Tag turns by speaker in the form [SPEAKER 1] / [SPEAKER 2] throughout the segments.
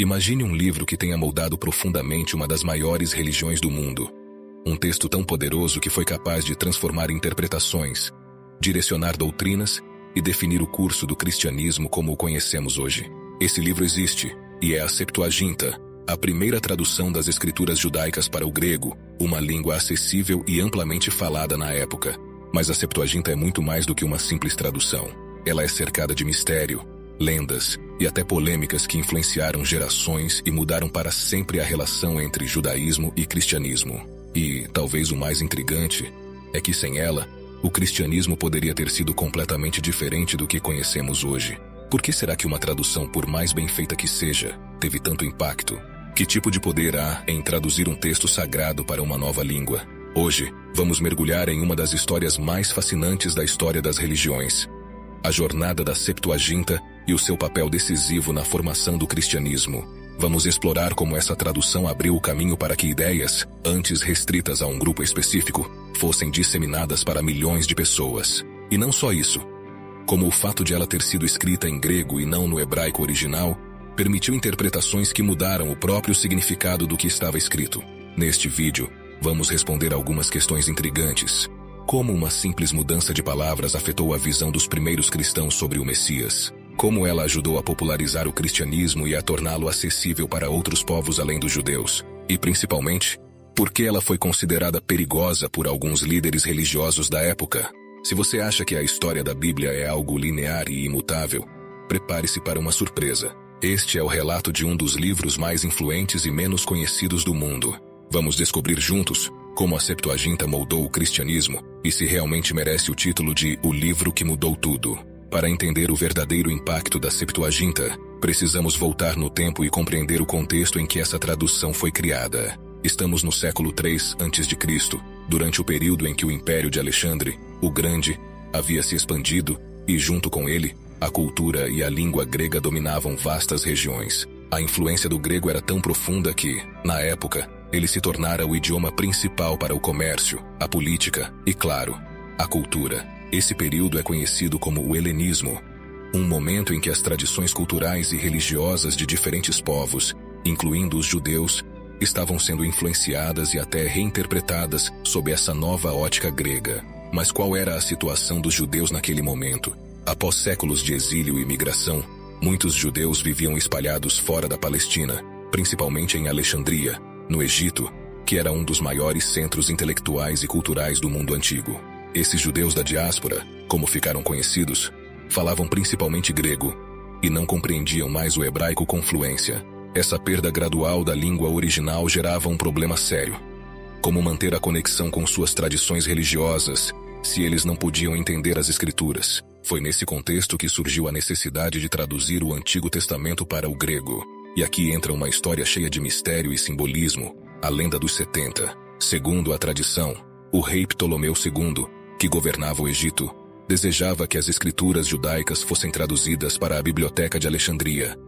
[SPEAKER 1] Imagine um livro que tenha moldado profundamente uma das maiores religiões do mundo. Um texto tão poderoso que foi capaz de transformar interpretações, direcionar doutrinas e definir o curso do cristianismo como o conhecemos hoje. Esse livro existe, e é a Septuaginta, a primeira tradução das escrituras judaicas para o grego, uma língua acessível e amplamente falada na época. Mas a Septuaginta é muito mais do que uma simples tradução. Ela é cercada de mistério, lendas e até polêmicas que influenciaram gerações e mudaram para sempre a relação entre judaísmo e cristianismo. E, talvez o mais intrigante, é que sem ela, o cristianismo poderia ter sido completamente diferente do que conhecemos hoje. Por que será que uma tradução, por mais bem feita que seja, teve tanto impacto? Que tipo de poder há em traduzir um texto sagrado para uma nova língua? Hoje, vamos mergulhar em uma das histórias mais fascinantes da história das religiões. A jornada da Septuaginta e o seu papel decisivo na formação do cristianismo. Vamos explorar como essa tradução abriu o caminho para que ideias, antes restritas a um grupo específico, fossem disseminadas para milhões de pessoas. E não só isso. Como o fato de ela ter sido escrita em grego e não no hebraico original, permitiu interpretações que mudaram o próprio significado do que estava escrito. Neste vídeo, vamos responder algumas questões intrigantes. Como uma simples mudança de palavras afetou a visão dos primeiros cristãos sobre o Messias? Como ela ajudou a popularizar o cristianismo e a torná-lo acessível para outros povos além dos judeus? E, principalmente, por que ela foi considerada perigosa por alguns líderes religiosos da época? Se você acha que a história da Bíblia é algo linear e imutável, prepare-se para uma surpresa. Este é o relato de um dos livros mais influentes e menos conhecidos do mundo. Vamos descobrir juntos como a Septuaginta moldou o cristianismo e se realmente merece o título de O Livro que Mudou Tudo. Para entender o verdadeiro impacto da Septuaginta, precisamos voltar no tempo e compreender o contexto em que essa tradução foi criada. Estamos no século III a.C., durante o período em que o Império de Alexandre, o Grande, havia se expandido e, junto com ele, a cultura e a língua grega dominavam vastas regiões. A influência do grego era tão profunda que, na época, ele se tornara o idioma principal para o comércio, a política e, claro, a cultura. Esse período é conhecido como o helenismo, um momento em que as tradições culturais e religiosas de diferentes povos, incluindo os judeus, estavam sendo influenciadas e até reinterpretadas sob essa nova ótica grega. Mas qual era a situação dos judeus naquele momento? Após séculos de exílio e migração, muitos judeus viviam espalhados fora da Palestina, principalmente em Alexandria, no Egito, que era um dos maiores centros intelectuais e culturais do mundo antigo. Esses judeus da diáspora, como ficaram conhecidos, falavam principalmente grego e não compreendiam mais o hebraico com fluência. Essa perda gradual da língua original gerava um problema sério. Como manter a conexão com suas tradições religiosas, se eles não podiam entender as Escrituras? Foi nesse contexto que surgiu a necessidade de traduzir o Antigo Testamento para o grego. E aqui entra uma história cheia de mistério e simbolismo, a lenda dos 70. Segundo a tradição, o rei Ptolomeu II, que governava o Egito, desejava que as escrituras judaicas fossem traduzidas para a Biblioteca de Alexandria,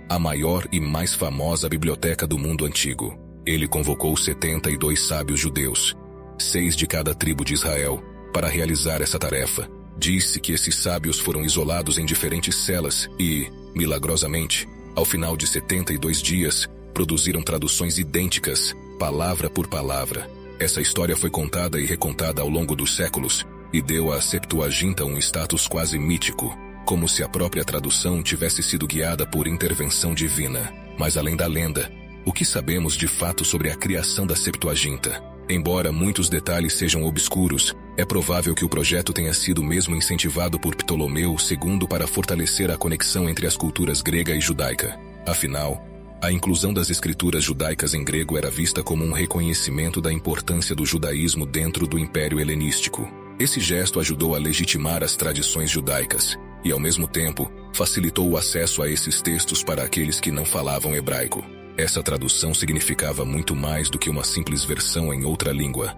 [SPEAKER 1] a maior e mais famosa biblioteca do mundo antigo. Ele convocou 72 sábios judeus, 6 de cada tribo de Israel, para realizar essa tarefa. Disse que esses sábios foram isolados em diferentes celas e, milagrosamente, ao final de 72 dias, produziram traduções idênticas, palavra por palavra. Essa história foi contada e recontada ao longo dos séculos e deu à Septuaginta um status quase mítico, como se a própria tradução tivesse sido guiada por intervenção divina. Mas além da lenda, o que sabemos de fato sobre a criação da Septuaginta? Embora muitos detalhes sejam obscuros, é provável que o projeto tenha sido mesmo incentivado por Ptolomeu II para fortalecer a conexão entre as culturas grega e judaica. Afinal, a inclusão das escrituras judaicas em grego era vista como um reconhecimento da importância do judaísmo dentro do Império Helenístico. Esse gesto ajudou a legitimar as tradições judaicas e, ao mesmo tempo, facilitou o acesso a esses textos para aqueles que não falavam hebraico. Essa tradução significava muito mais do que uma simples versão em outra língua.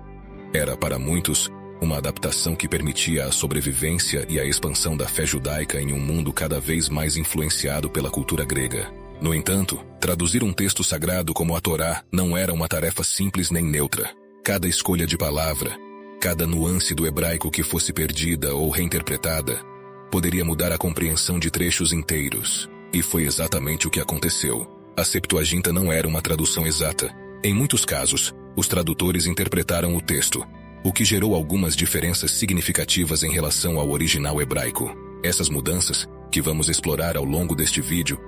[SPEAKER 1] Era, para muitos, uma adaptação que permitia a sobrevivência e a expansão da fé judaica em um mundo cada vez mais influenciado pela cultura grega. No entanto, traduzir um texto sagrado como a Torá não era uma tarefa simples nem neutra. Cada escolha de palavra, cada nuance do hebraico que fosse perdida ou reinterpretada, poderia mudar a compreensão de trechos inteiros. E foi exatamente o que aconteceu. A Septuaginta não era uma tradução exata. Em muitos casos, os tradutores interpretaram o texto, o que gerou algumas diferenças significativas em relação ao original hebraico. Essas mudanças, que vamos explorar ao longo deste vídeo,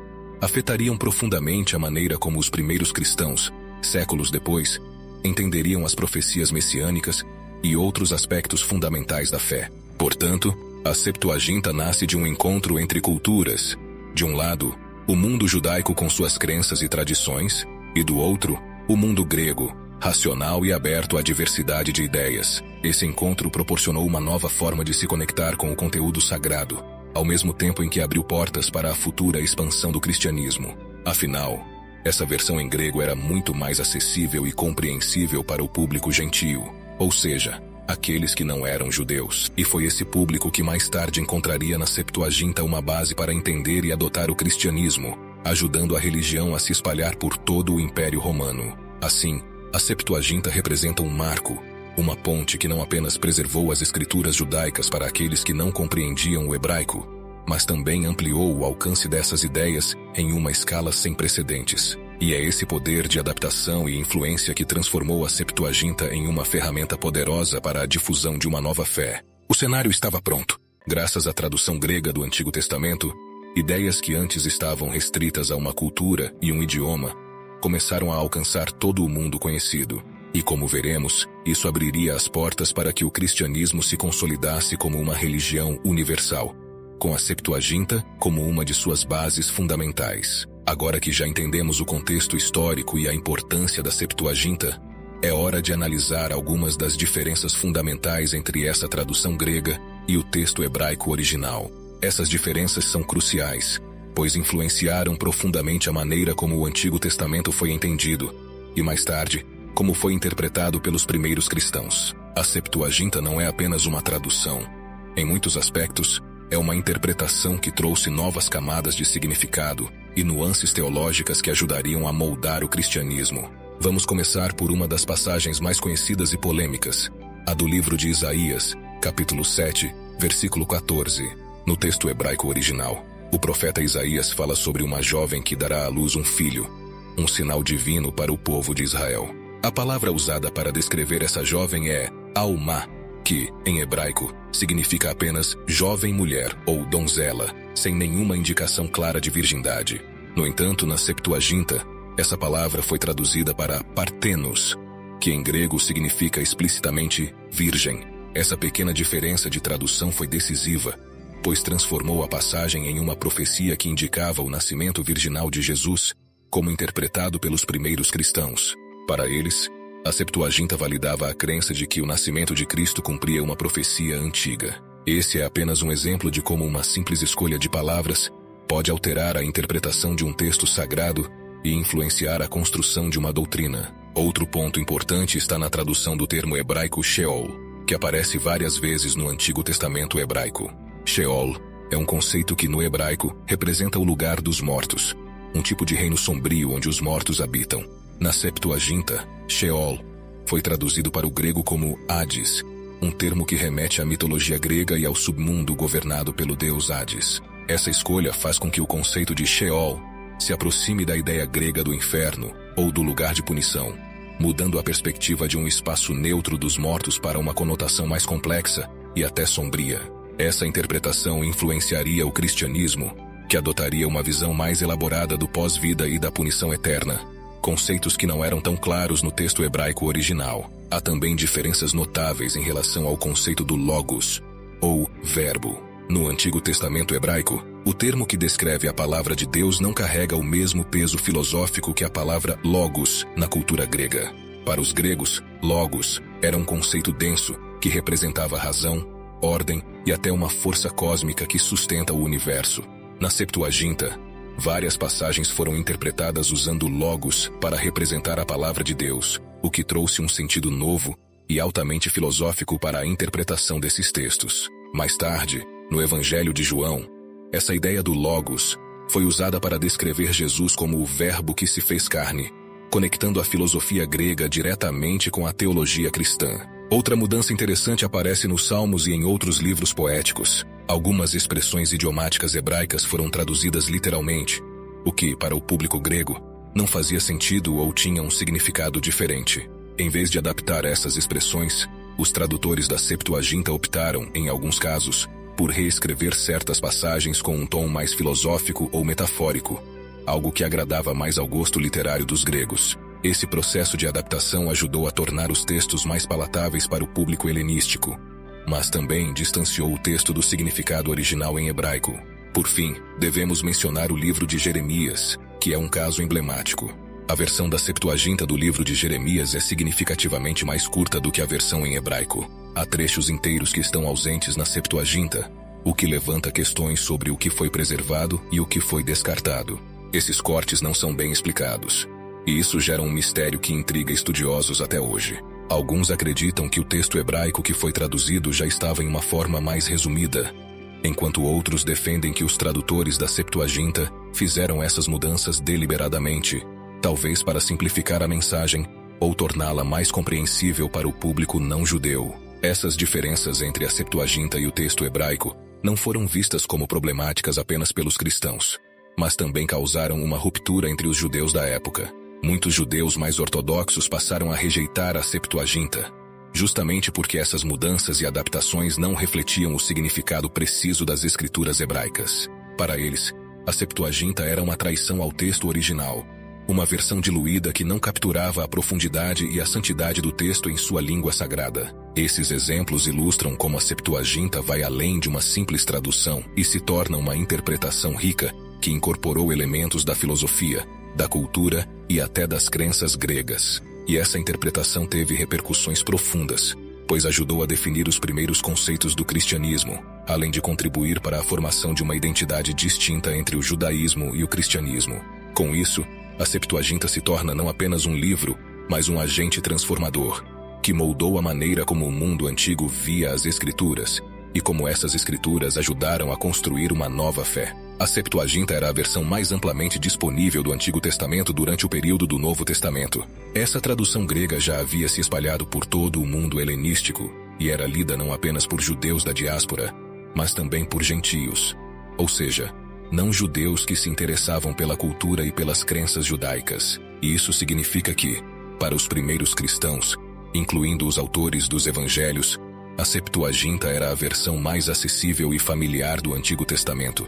[SPEAKER 1] afetariam profundamente a maneira como os primeiros cristãos, séculos depois, entenderiam as profecias messiânicas e outros aspectos fundamentais da fé. Portanto, a Septuaginta nasce de um encontro entre culturas. De um lado, o mundo judaico com suas crenças e tradições, e do outro, o mundo grego, racional e aberto à diversidade de ideias. Esse encontro proporcionou uma nova forma de se conectar com o conteúdo sagrado, ao mesmo tempo em que abriu portas para a futura expansão do cristianismo. Afinal, essa versão em grego era muito mais acessível e compreensível para o público gentio, ou seja, aqueles que não eram judeus. E foi esse público que mais tarde encontraria na Septuaginta uma base para entender e adotar o cristianismo, ajudando a religião a se espalhar por todo o Império Romano. Assim, a Septuaginta representa um marco, uma ponte que não apenas preservou as escrituras judaicas para aqueles que não compreendiam o hebraico, mas também ampliou o alcance dessas ideias em uma escala sem precedentes. E é esse poder de adaptação e influência que transformou a Septuaginta em uma ferramenta poderosa para a difusão de uma nova fé. O cenário estava pronto. Graças à tradução grega do Antigo Testamento, ideias que antes estavam restritas a uma cultura e um idioma começaram a alcançar todo o mundo conhecido. E como veremos, isso abriria as portas para que o cristianismo se consolidasse como uma religião universal, com a Septuaginta como uma de suas bases fundamentais. Agora que já entendemos o contexto histórico e a importância da Septuaginta, é hora de analisar algumas das diferenças fundamentais entre essa tradução grega e o texto hebraico original. Essas diferenças são cruciais, pois influenciaram profundamente a maneira como o Antigo Testamento foi entendido, e mais tarde, como foi interpretado pelos primeiros cristãos. A Septuaginta não é apenas uma tradução. Em muitos aspectos, é uma interpretação que trouxe novas camadas de significado e nuances teológicas que ajudariam a moldar o cristianismo. Vamos começar por uma das passagens mais conhecidas e polêmicas, a do livro de Isaías, capítulo 7, versículo 14. No texto hebraico original, o profeta Isaías fala sobre uma jovem que dará à luz um filho, um sinal divino para o povo de Israel. A palavra usada para descrever essa jovem é Alma, que, em hebraico, significa apenas jovem mulher ou donzela, sem nenhuma indicação clara de virgindade. No entanto, na Septuaginta, essa palavra foi traduzida para partenos, que em grego significa explicitamente virgem. Essa pequena diferença de tradução foi decisiva, pois transformou a passagem em uma profecia que indicava o nascimento virginal de Jesus, como interpretado pelos primeiros cristãos. Para eles, a Septuaginta validava a crença de que o nascimento de Cristo cumpria uma profecia antiga. Esse é apenas um exemplo de como uma simples escolha de palavras pode alterar a interpretação de um texto sagrado e influenciar a construção de uma doutrina. Outro ponto importante está na tradução do termo hebraico Sheol, que aparece várias vezes no Antigo Testamento hebraico. Sheol é um conceito que no hebraico representa o lugar dos mortos, um tipo de reino sombrio onde os mortos habitam. Na Septuaginta, Sheol foi traduzido para o grego como Hades, um termo que remete à mitologia grega e ao submundo governado pelo deus Hades. Essa escolha faz com que o conceito de Sheol se aproxime da ideia grega do inferno ou do lugar de punição, mudando a perspectiva de um espaço neutro dos mortos para uma conotação mais complexa e até sombria. Essa interpretação influenciaria o cristianismo, que adotaria uma visão mais elaborada do pós-vida e da punição eterna, conceitos que não eram tão claros no texto hebraico original. Há também diferenças notáveis em relação ao conceito do logos, ou verbo. No Antigo Testamento hebraico, o termo que descreve a palavra de Deus não carrega o mesmo peso filosófico que a palavra logos na cultura grega. Para os gregos, logos era um conceito denso que representava razão, ordem e até uma força cósmica que sustenta o universo. Na Septuaginta, várias passagens foram interpretadas usando logos para representar a palavra de Deus, o que trouxe um sentido novo e altamente filosófico para a interpretação desses textos. Mais tarde, no Evangelho de João, essa ideia do logos foi usada para descrever Jesus como o Verbo que se fez carne, conectando a filosofia grega diretamente com a teologia cristã. Outra mudança interessante aparece nos Salmos e em outros livros poéticos. Algumas expressões idiomáticas hebraicas foram traduzidas literalmente, o que, para o público grego, não fazia sentido ou tinha um significado diferente. Em vez de adaptar essas expressões, os tradutores da Septuaginta optaram, em alguns casos, por reescrever certas passagens com um tom mais filosófico ou metafórico, algo que agradava mais ao gosto literário dos gregos. Esse processo de adaptação ajudou a tornar os textos mais palatáveis para o público helenístico, mas também distanciou o texto do significado original em hebraico. Por fim, devemos mencionar o livro de Jeremias, que é um caso emblemático. A versão da Septuaginta do livro de Jeremias é significativamente mais curta do que a versão em hebraico. Há trechos inteiros que estão ausentes na Septuaginta, o que levanta questões sobre o que foi preservado e o que foi descartado. Esses cortes não são bem explicados, e isso gera um mistério que intriga estudiosos até hoje. Alguns acreditam que o texto hebraico que foi traduzido já estava em uma forma mais resumida, enquanto outros defendem que os tradutores da Septuaginta fizeram essas mudanças deliberadamente, talvez para simplificar a mensagem ou torná-la mais compreensível para o público não-judeu. Essas diferenças entre a Septuaginta e o texto hebraico não foram vistas como problemáticas apenas pelos cristãos, mas também causaram uma ruptura entre os judeus da época. Muitos judeus mais ortodoxos passaram a rejeitar a Septuaginta, justamente porque essas mudanças e adaptações não refletiam o significado preciso das escrituras hebraicas. Para eles, a Septuaginta era uma traição ao texto original, uma versão diluída que não capturava a profundidade e a santidade do texto em sua língua sagrada. Esses exemplos ilustram como a Septuaginta vai além de uma simples tradução e se torna uma interpretação rica que incorporou elementos da filosofia, da cultura e até das crenças gregas. E essa interpretação teve repercussões profundas, pois ajudou a definir os primeiros conceitos do cristianismo, além de contribuir para a formação de uma identidade distinta entre o judaísmo e o cristianismo. Com isso, a Septuaginta se torna não apenas um livro, mas um agente transformador, que moldou a maneira como o mundo antigo via as Escrituras, e como essas Escrituras ajudaram a construir uma nova fé. A Septuaginta era a versão mais amplamente disponível do Antigo Testamento durante o período do Novo Testamento. Essa tradução grega já havia se espalhado por todo o mundo helenístico, e era lida não apenas por judeus da diáspora, mas também por gentios, ou seja, não judeus que se interessavam pela cultura e pelas crenças judaicas. E isso significa que, para os primeiros cristãos, incluindo os autores dos evangelhos, a Septuaginta era a versão mais acessível e familiar do Antigo Testamento,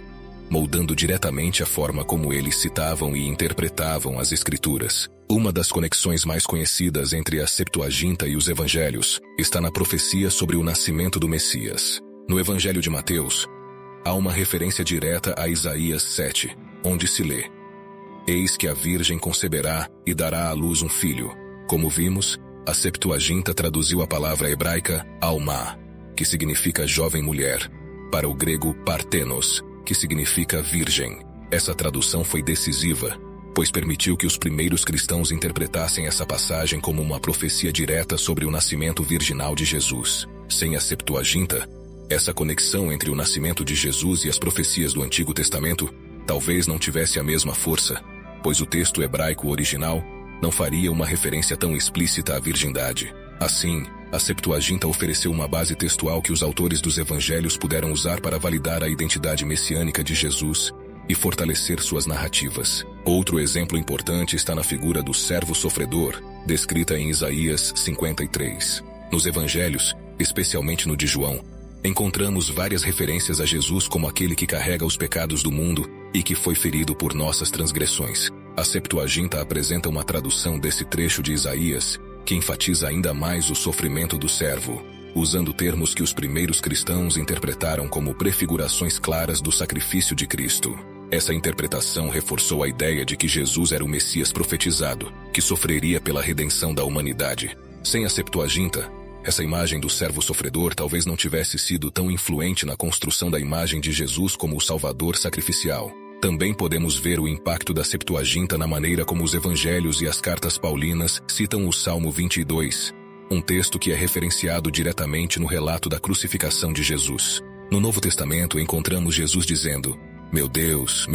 [SPEAKER 1] moldando diretamente a forma como eles citavam e interpretavam as Escrituras. Uma das conexões mais conhecidas entre a Septuaginta e os evangelhos está na profecia sobre o nascimento do Messias. No Evangelho de Mateus, há uma referência direta a Isaías 7, onde se lê: "Eis que a Virgem conceberá e dará à luz um filho." Como vimos, a Septuaginta traduziu a palavra hebraica alma, que significa jovem mulher, para o grego partenos, que significa virgem. Essa tradução foi decisiva, pois permitiu que os primeiros cristãos interpretassem essa passagem como uma profecia direta sobre o nascimento virginal de Jesus. Sem a Septuaginta, essa conexão entre o nascimento de Jesus e as profecias do Antigo Testamento talvez não tivesse a mesma força, pois o texto hebraico original não faria uma referência tão explícita à virgindade. Assim, a Septuaginta ofereceu uma base textual que os autores dos evangelhos puderam usar para validar a identidade messiânica de Jesus e fortalecer suas narrativas. Outro exemplo importante está na figura do servo sofredor, descrita em Isaías 53. Nos evangelhos, especialmente no de João, encontramos várias referências a Jesus como aquele que carrega os pecados do mundo e que foi ferido por nossas transgressões. A Septuaginta apresenta uma tradução desse trecho de Isaías que enfatiza ainda mais o sofrimento do servo, usando termos que os primeiros cristãos interpretaram como prefigurações claras do sacrifício de Cristo. Essa interpretação reforçou a ideia de que Jesus era o Messias profetizado, que sofreria pela redenção da humanidade. Sem a Septuaginta, essa imagem do servo sofredor talvez não tivesse sido tão influente na construção da imagem de Jesus como o Salvador sacrificial. Também podemos ver o impacto da Septuaginta na maneira como os evangelhos e as cartas paulinas citam o Salmo 22, um texto que é referenciado diretamente no relato da crucificação de Jesus. No Novo Testamento encontramos Jesus dizendo: meu Deus,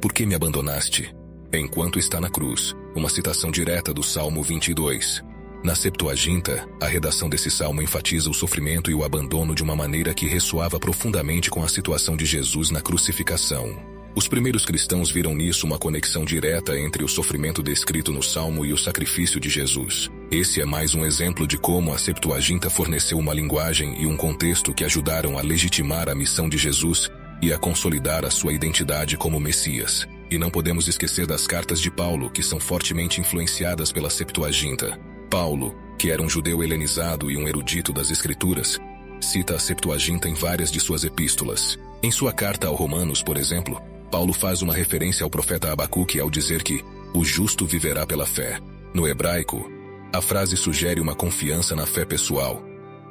[SPEAKER 1] por que me abandonaste?" enquanto está na cruz, uma citação direta do Salmo 22. Na Septuaginta, a redação desse salmo enfatiza o sofrimento e o abandono de uma maneira que ressoava profundamente com a situação de Jesus na crucificação. Os primeiros cristãos viram nisso uma conexão direta entre o sofrimento descrito no Salmo e o sacrifício de Jesus. Esse é mais um exemplo de como a Septuaginta forneceu uma linguagem e um contexto que ajudaram a legitimar a missão de Jesus e a consolidar a sua identidade como Messias. E não podemos esquecer das cartas de Paulo, que são fortemente influenciadas pela Septuaginta. Paulo, que era um judeu helenizado e um erudito das Escrituras, cita a Septuaginta em várias de suas epístolas. Em sua carta aos Romanos, por exemplo, Paulo faz uma referência ao profeta Abacuque ao dizer que o justo viverá pela fé. No hebraico, a frase sugere uma confiança na fé pessoal,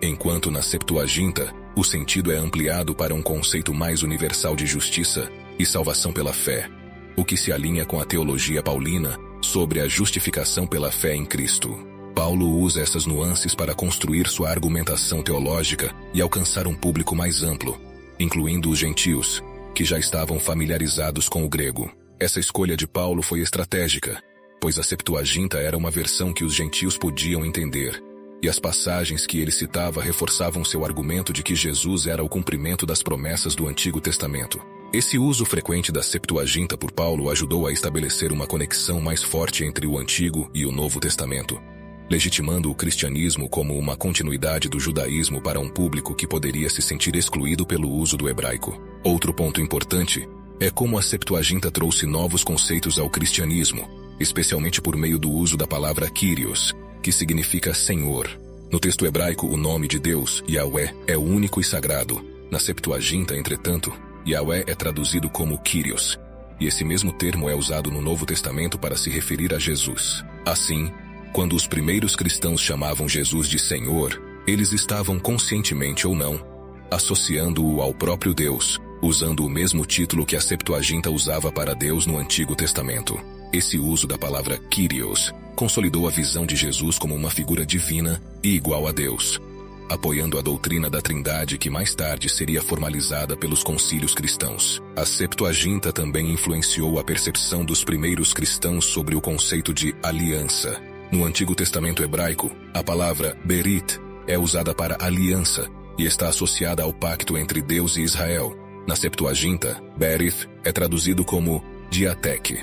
[SPEAKER 1] enquanto na Septuaginta, o sentido é ampliado para um conceito mais universal de justiça e salvação pela fé, o que se alinha com a teologia paulina sobre a justificação pela fé em Cristo. Paulo usa essas nuances para construir sua argumentação teológica e alcançar um público mais amplo, incluindo os gentios, que já estavam familiarizados com o grego. Essa escolha de Paulo foi estratégica, pois a Septuaginta era uma versão que os gentios podiam entender, e as passagens que ele citava reforçavam seu argumento de que Jesus era o cumprimento das promessas do Antigo Testamento. Esse uso frequente da Septuaginta por Paulo ajudou a estabelecer uma conexão mais forte entre o Antigo e o Novo Testamento, legitimando o cristianismo como uma continuidade do judaísmo para um público que poderia se sentir excluído pelo uso do hebraico. Outro ponto importante é como a Septuaginta trouxe novos conceitos ao cristianismo, especialmente por meio do uso da palavra Kyrios, que significa Senhor. No texto hebraico, o nome de Deus, Yahweh, é único e sagrado. Na Septuaginta, entretanto, Yahweh é traduzido como Kyrios, e esse mesmo termo é usado no Novo Testamento para se referir a Jesus. Assim, quando os primeiros cristãos chamavam Jesus de Senhor, eles estavam conscientemente ou não associando-o ao próprio Deus, usando o mesmo título que a Septuaginta usava para Deus no Antigo Testamento. Esse uso da palavra Kyrios consolidou a visão de Jesus como uma figura divina e igual a Deus, apoiando a doutrina da Trindade que mais tarde seria formalizada pelos concílios cristãos. A Septuaginta também influenciou a percepção dos primeiros cristãos sobre o conceito de aliança. No Antigo Testamento hebraico, a palavra Berit é usada para aliança e está associada ao pacto entre Deus e Israel. Na Septuaginta, Berith é traduzido como diatek,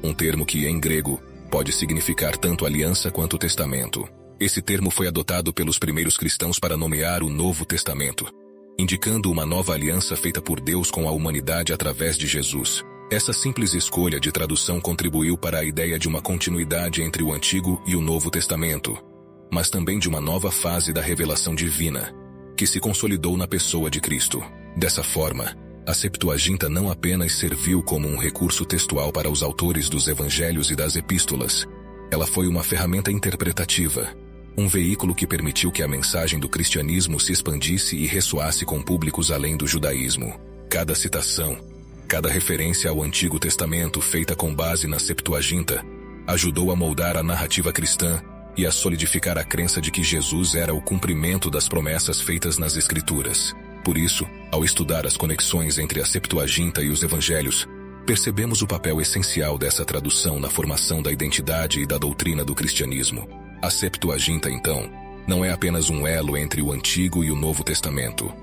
[SPEAKER 1] um termo que, em grego, pode significar tanto aliança quanto testamento. Esse termo foi adotado pelos primeiros cristãos para nomear o Novo Testamento, indicando uma nova aliança feita por Deus com a humanidade através de Jesus. Essa simples escolha de tradução contribuiu para a ideia de uma continuidade entre o Antigo e o Novo Testamento, mas também de uma nova fase da revelação divina, que se consolidou na pessoa de Cristo. Dessa forma, a Septuaginta não apenas serviu como um recurso textual para os autores dos evangelhos e das epístolas, ela foi uma ferramenta interpretativa, um veículo que permitiu que a mensagem do cristianismo se expandisse e ressoasse com públicos além do judaísmo. Cada citação, cada referência ao Antigo Testamento feita com base na Septuaginta ajudou a moldar a narrativa cristã e a solidificar a crença de que Jesus era o cumprimento das promessas feitas nas Escrituras. Por isso, ao estudar as conexões entre a Septuaginta e os Evangelhos, percebemos o papel essencial dessa tradução na formação da identidade e da doutrina do cristianismo. A Septuaginta, então, não é apenas um elo entre o Antigo e o Novo Testamento.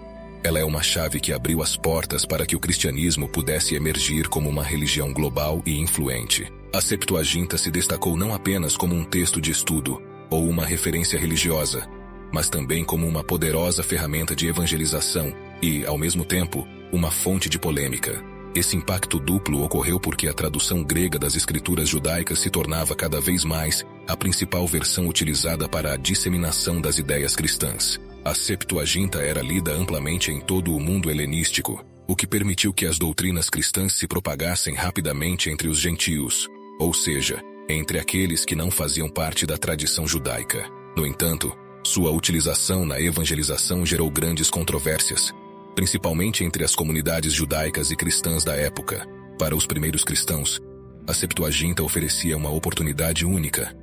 [SPEAKER 1] Ela é uma chave que abriu as portas para que o cristianismo pudesse emergir como uma religião global e influente. A Septuaginta se destacou não apenas como um texto de estudo ou uma referência religiosa, mas também como uma poderosa ferramenta de evangelização e, ao mesmo tempo, uma fonte de polêmica. Esse impacto duplo ocorreu porque a tradução grega das escrituras judaicas se tornava cada vez mais a principal versão utilizada para a disseminação das ideias cristãs. A Septuaginta era lida amplamente em todo o mundo helenístico, o que permitiu que as doutrinas cristãs se propagassem rapidamente entre os gentios, ou seja, entre aqueles que não faziam parte da tradição judaica. No entanto, sua utilização na evangelização gerou grandes controvérsias, principalmente entre as comunidades judaicas e cristãs da época. Para os primeiros cristãos, a Septuaginta oferecia uma oportunidade única,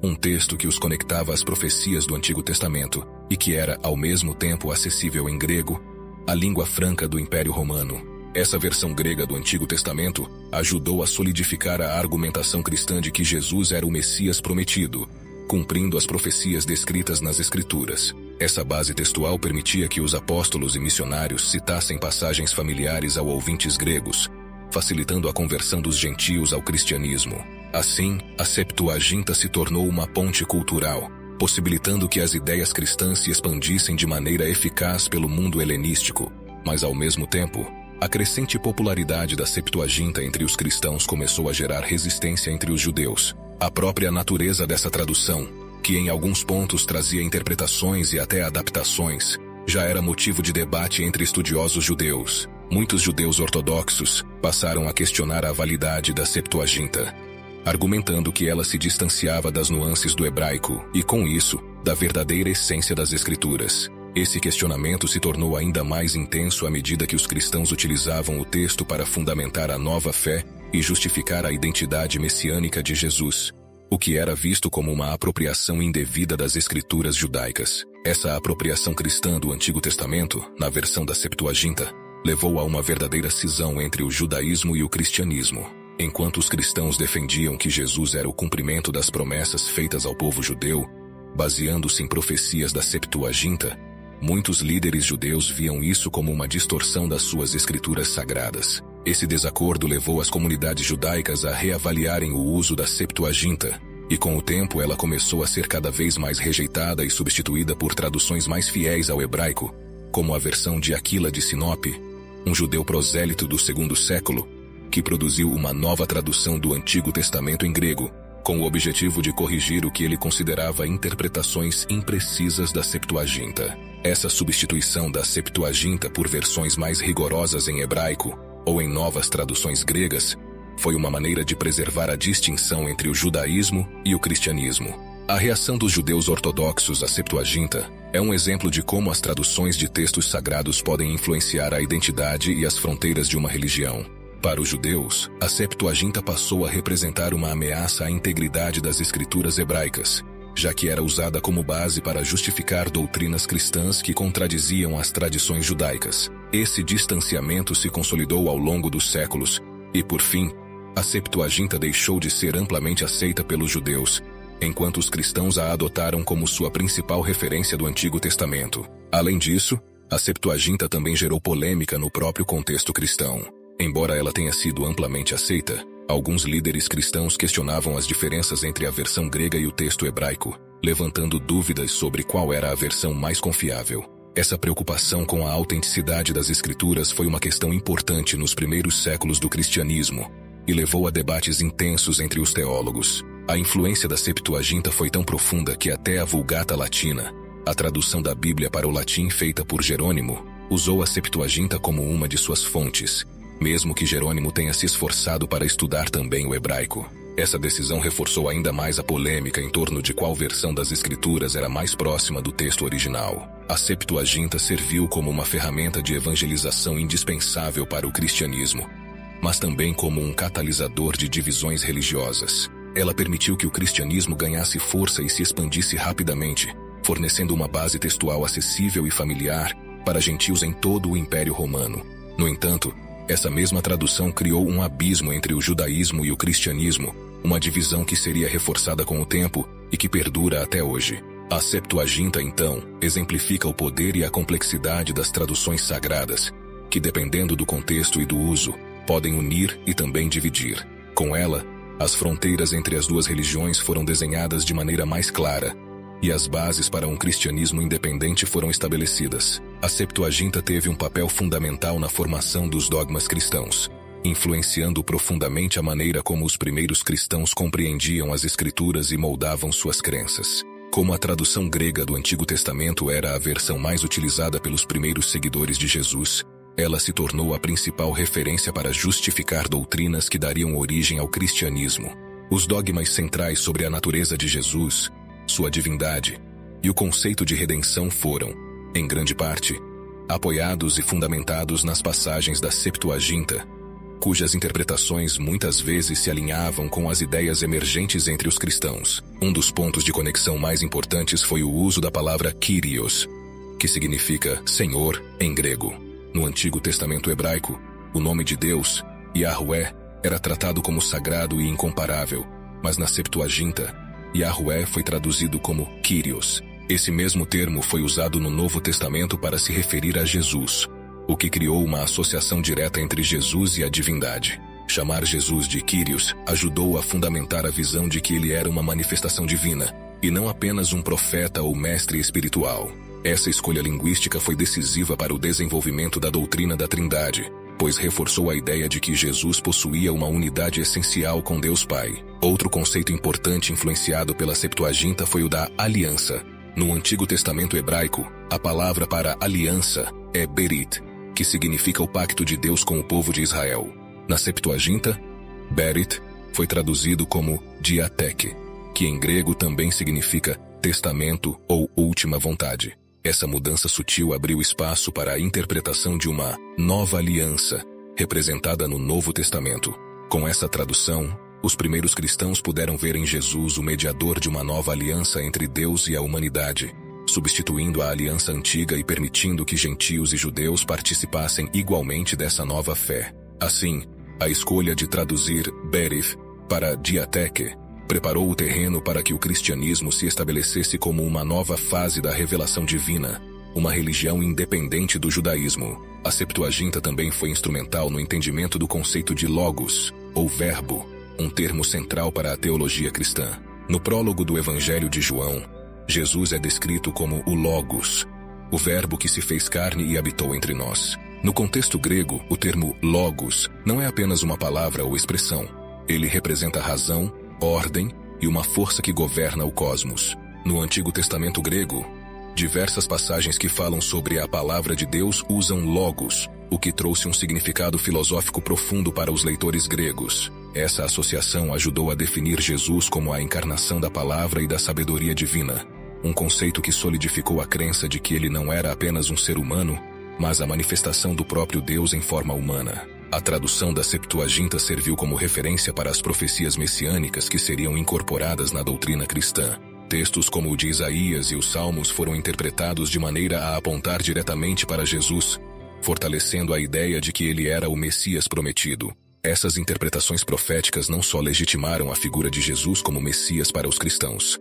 [SPEAKER 1] um texto que os conectava às profecias do Antigo Testamento e que era, ao mesmo tempo, acessível em grego, a língua franca do Império Romano. Essa versão grega do Antigo Testamento ajudou a solidificar a argumentação cristã de que Jesus era o Messias prometido, cumprindo as profecias descritas nas Escrituras. Essa base textual permitia que os apóstolos e missionários citassem passagens familiares aos ouvintes gregos, facilitando a conversão dos gentios ao cristianismo. Assim, a Septuaginta se tornou uma ponte cultural, possibilitando que as ideias cristãs se expandissem de maneira eficaz pelo mundo helenístico. Mas, ao mesmo tempo, a crescente popularidade da Septuaginta entre os cristãos começou a gerar resistência entre os judeus. A própria natureza dessa tradução, que em alguns pontos trazia interpretações e até adaptações, já era motivo de debate entre estudiosos judeus. Muitos judeus ortodoxos passaram a questionar a validade da Septuaginta, argumentando que ela se distanciava das nuances do hebraico e, com isso, da verdadeira essência das Escrituras. Esse questionamento se tornou ainda mais intenso à medida que os cristãos utilizavam o texto para fundamentar a nova fé e justificar a identidade messiânica de Jesus, o que era visto como uma apropriação indevida das Escrituras judaicas. Essa apropriação cristã do Antigo Testamento, na versão da Septuaginta, levou a uma verdadeira cisão entre o judaísmo e o cristianismo. Enquanto os cristãos defendiam que Jesus era o cumprimento das promessas feitas ao povo judeu, baseando-se em profecias da Septuaginta, muitos líderes judeus viam isso como uma distorção das suas escrituras sagradas. Esse desacordo levou as comunidades judaicas a reavaliarem o uso da Septuaginta, e com o tempo ela começou a ser cada vez mais rejeitada e substituída por traduções mais fiéis ao hebraico, como a versão de Aquila de Sinope, um judeu prosélito do segundo século, que produziu uma nova tradução do Antigo Testamento em grego, com o objetivo de corrigir o que ele considerava interpretações imprecisas da Septuaginta. Essa substituição da Septuaginta por versões mais rigorosas em hebraico, ou em novas traduções gregas, foi uma maneira de preservar a distinção entre o judaísmo e o cristianismo. A reação dos judeus ortodoxos à Septuaginta é um exemplo de como as traduções de textos sagrados podem influenciar a identidade e as fronteiras de uma religião. Para os judeus, a Septuaginta passou a representar uma ameaça à integridade das escrituras hebraicas, já que era usada como base para justificar doutrinas cristãs que contradiziam as tradições judaicas. Esse distanciamento se consolidou ao longo dos séculos, e por fim, a Septuaginta deixou de ser amplamente aceita pelos judeus, enquanto os cristãos a adotaram como sua principal referência do Antigo Testamento. Além disso, a Septuaginta também gerou polêmica no próprio contexto cristão. Embora ela tenha sido amplamente aceita, alguns líderes cristãos questionavam as diferenças entre a versão grega e o texto hebraico, levantando dúvidas sobre qual era a versão mais confiável. Essa preocupação com a autenticidade das Escrituras foi uma questão importante nos primeiros séculos do cristianismo e levou a debates intensos entre os teólogos. A influência da Septuaginta foi tão profunda que até a Vulgata Latina, a tradução da Bíblia para o latim feita por Jerônimo, usou a Septuaginta como uma de suas fontes, mesmo que Jerônimo tenha se esforçado para estudar também o hebraico. Essa decisão reforçou ainda mais a polêmica em torno de qual versão das Escrituras era mais próxima do texto original. A Septuaginta serviu como uma ferramenta de evangelização indispensável para o cristianismo, mas também como um catalisador de divisões religiosas. Ela permitiu que o cristianismo ganhasse força e se expandisse rapidamente, fornecendo uma base textual acessível e familiar para gentios em todo o Império Romano. No entanto, essa mesma tradução criou um abismo entre o judaísmo e o cristianismo, uma divisão que seria reforçada com o tempo e que perdura até hoje. A Septuaginta, então, exemplifica o poder e a complexidade das traduções sagradas, que, dependendo do contexto e do uso, podem unir e também dividir. Com ela, as fronteiras entre as duas religiões foram desenhadas de maneira mais clara, e as bases para um cristianismo independente foram estabelecidas. A Septuaginta teve um papel fundamental na formação dos dogmas cristãos, influenciando profundamente a maneira como os primeiros cristãos compreendiam as Escrituras e moldavam suas crenças. Como a tradução grega do Antigo Testamento era a versão mais utilizada pelos primeiros seguidores de Jesus, ela se tornou a principal referência para justificar doutrinas que dariam origem ao cristianismo. Os dogmas centrais sobre a natureza de Jesus, sua divindade e o conceito de redenção foram, em grande parte, apoiados e fundamentados nas passagens da Septuaginta, cujas interpretações muitas vezes se alinhavam com as ideias emergentes entre os cristãos. Um dos pontos de conexão mais importantes foi o uso da palavra Kyrios, que significa Senhor em grego. No Antigo Testamento hebraico, o nome de Deus, Yahweh, era tratado como sagrado e incomparável, mas na Septuaginta, Yahweh foi traduzido como Kyrios. Esse mesmo termo foi usado no Novo Testamento para se referir a Jesus. o que criou uma associação direta entre Jesus e a divindade. Chamar Jesus de Kyrios ajudou a fundamentar a visão de que ele era uma manifestação divina, e não apenas um profeta ou mestre espiritual. Essa escolha linguística foi decisiva para o desenvolvimento da doutrina da Trindade, pois reforçou a ideia de que Jesus possuía uma unidade essencial com Deus Pai. Outro conceito importante influenciado pela Septuaginta foi o da aliança. No Antigo Testamento hebraico, a palavra para aliança é berit, que significa o pacto de Deus com o povo de Israel. Na Septuaginta, berit foi traduzido como diateque, que em grego também significa testamento ou última vontade. Essa mudança sutil abriu espaço para a interpretação de uma nova aliança, representada no Novo Testamento. Com essa tradução, os primeiros cristãos puderam ver em Jesus o mediador de uma nova aliança entre Deus e a humanidade, substituindo a aliança antiga e permitindo que gentios e judeus participassem igualmente dessa nova fé. Assim, a escolha de traduzir berith para diateque preparou o terreno para que o cristianismo se estabelecesse como uma nova fase da revelação divina, uma religião independente do judaísmo. A Septuaginta também foi instrumental no entendimento do conceito de logos, ou verbo, um termo central para a teologia cristã. No prólogo do Evangelho de João, Jesus é descrito como o Logos, o verbo que se fez carne e habitou entre nós. No contexto grego, o termo logos não é apenas uma palavra ou expressão. Ele representa razão, ordem e uma força que governa o cosmos. No Antigo Testamento grego, diversas passagens que falam sobre a palavra de Deus usam logos, o que trouxe um significado filosófico profundo para os leitores gregos. Essa associação ajudou a definir Jesus como a encarnação da palavra e da sabedoria divina, um conceito que solidificou a crença de que ele não era apenas um ser humano, mas a manifestação do próprio Deus em forma humana. A tradução da Septuaginta serviu como referência para as profecias messiânicas que seriam incorporadas na doutrina cristã. Textos como o de Isaías e os Salmos foram interpretados de maneira a apontar diretamente para Jesus, fortalecendo a ideia de que ele era o Messias prometido. Essas interpretações proféticas não só legitimaram a figura de Jesus como Messias para os cristãos,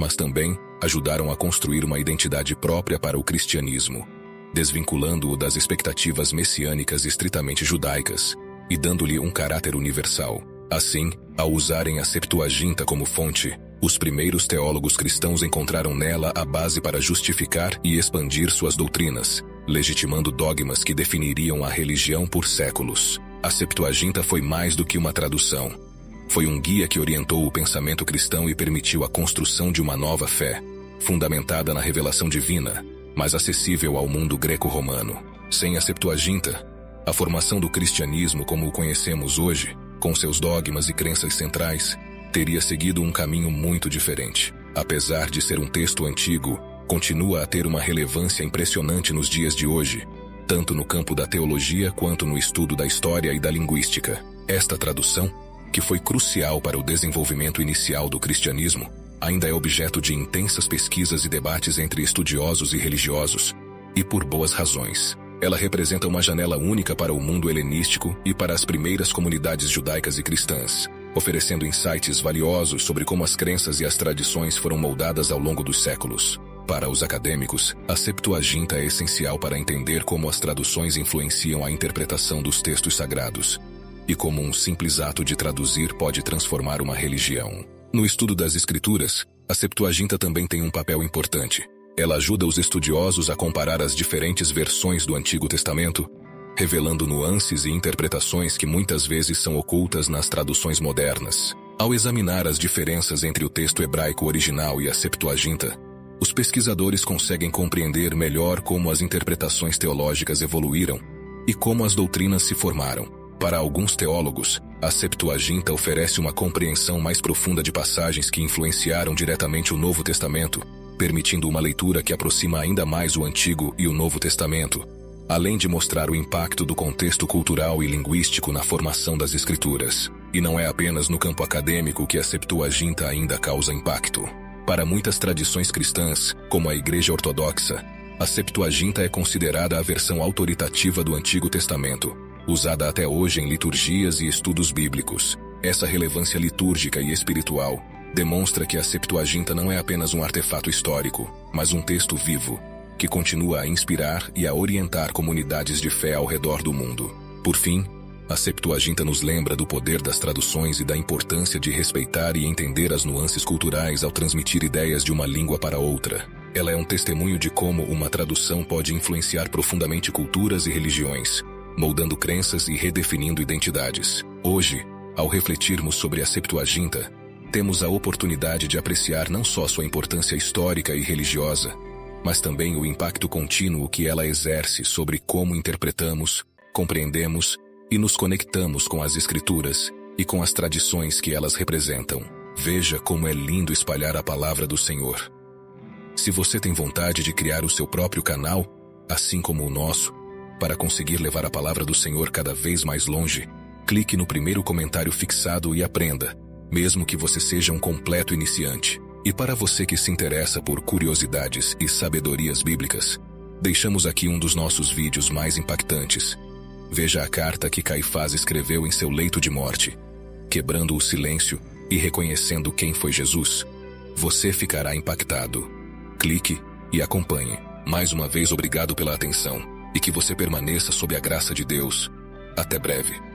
[SPEAKER 1] mas também ajudaram a construir uma identidade própria para o cristianismo, desvinculando-o das expectativas messiânicas estritamente judaicas e dando-lhe um caráter universal. Assim, ao usarem a Septuaginta como fonte, os primeiros teólogos cristãos encontraram nela a base para justificar e expandir suas doutrinas, legitimando dogmas que definiriam a religião por séculos. A Septuaginta foi mais do que uma tradução. Foi um guia que orientou o pensamento cristão e permitiu a construção de uma nova fé, fundamentada na revelação divina, mas acessível ao mundo greco-romano. Sem a Septuaginta, a formação do cristianismo como o conhecemos hoje, com seus dogmas e crenças centrais, teria seguido um caminho muito diferente. Apesar de ser um texto antigo, continua a ter uma relevância impressionante nos dias de hoje, tanto no campo da teologia quanto no estudo da história e da linguística. Esta tradução, que foi crucial para o desenvolvimento inicial do cristianismo, ainda é objeto de intensas pesquisas e debates entre estudiosos e religiosos, e por boas razões. Ela representa uma janela única para o mundo helenístico e para as primeiras comunidades judaicas e cristãs, oferecendo insights valiosos sobre como as crenças e as tradições foram moldadas ao longo dos séculos. Para os acadêmicos, a Septuaginta é essencial para entender como as traduções influenciam a interpretação dos textos sagrados, e como um simples ato de traduzir pode transformar uma religião. No estudo das Escrituras, a Septuaginta também tem um papel importante. Ela ajuda os estudiosos a comparar as diferentes versões do Antigo Testamento, revelando nuances e interpretações que muitas vezes são ocultas nas traduções modernas. Ao examinar as diferenças entre o texto hebraico original e a Septuaginta, os pesquisadores conseguem compreender melhor como as interpretações teológicas evoluíram e como as doutrinas se formaram. Para alguns teólogos, a Septuaginta oferece uma compreensão mais profunda de passagens que influenciaram diretamente o Novo Testamento, permitindo uma leitura que aproxima ainda mais o Antigo e o Novo Testamento, além de mostrar o impacto do contexto cultural e linguístico na formação das Escrituras. E não é apenas no campo acadêmico que a Septuaginta ainda causa impacto. Para muitas tradições cristãs, como a Igreja Ortodoxa, a Septuaginta é considerada a versão autoritativa do Antigo Testamento, usada até hoje em liturgias e estudos bíblicos. Essa relevância litúrgica e espiritual demonstra que a Septuaginta não é apenas um artefato histórico, mas um texto vivo, que continua a inspirar e a orientar comunidades de fé ao redor do mundo. Por fim, a Septuaginta nos lembra do poder das traduções e da importância de respeitar e entender as nuances culturais ao transmitir ideias de uma língua para outra. Ela é um testemunho de como uma tradução pode influenciar profundamente culturas e religiões, moldando crenças e redefinindo identidades. Hoje, ao refletirmos sobre a Septuaginta, temos a oportunidade de apreciar não só sua importância histórica e religiosa, mas também o impacto contínuo que ela exerce sobre como interpretamos, compreendemos e nos conectamos com as Escrituras e com as tradições que elas representam. Veja como é lindo espalhar a palavra do Senhor. Se você tem vontade de criar o seu próprio canal, assim como o nosso, para conseguir levar a palavra do Senhor cada vez mais longe, clique no primeiro comentário fixado e aprenda, mesmo que você seja um completo iniciante. E para você que se interessa por curiosidades e sabedorias bíblicas, deixamos aqui um dos nossos vídeos mais impactantes. Veja a carta que Caifás escreveu em seu leito de morte, quebrando o silêncio e reconhecendo quem foi Jesus. Você ficará impactado. Clique e acompanhe. Mais uma vez, obrigado pela atenção e que você permaneça sob a graça de Deus. Até breve.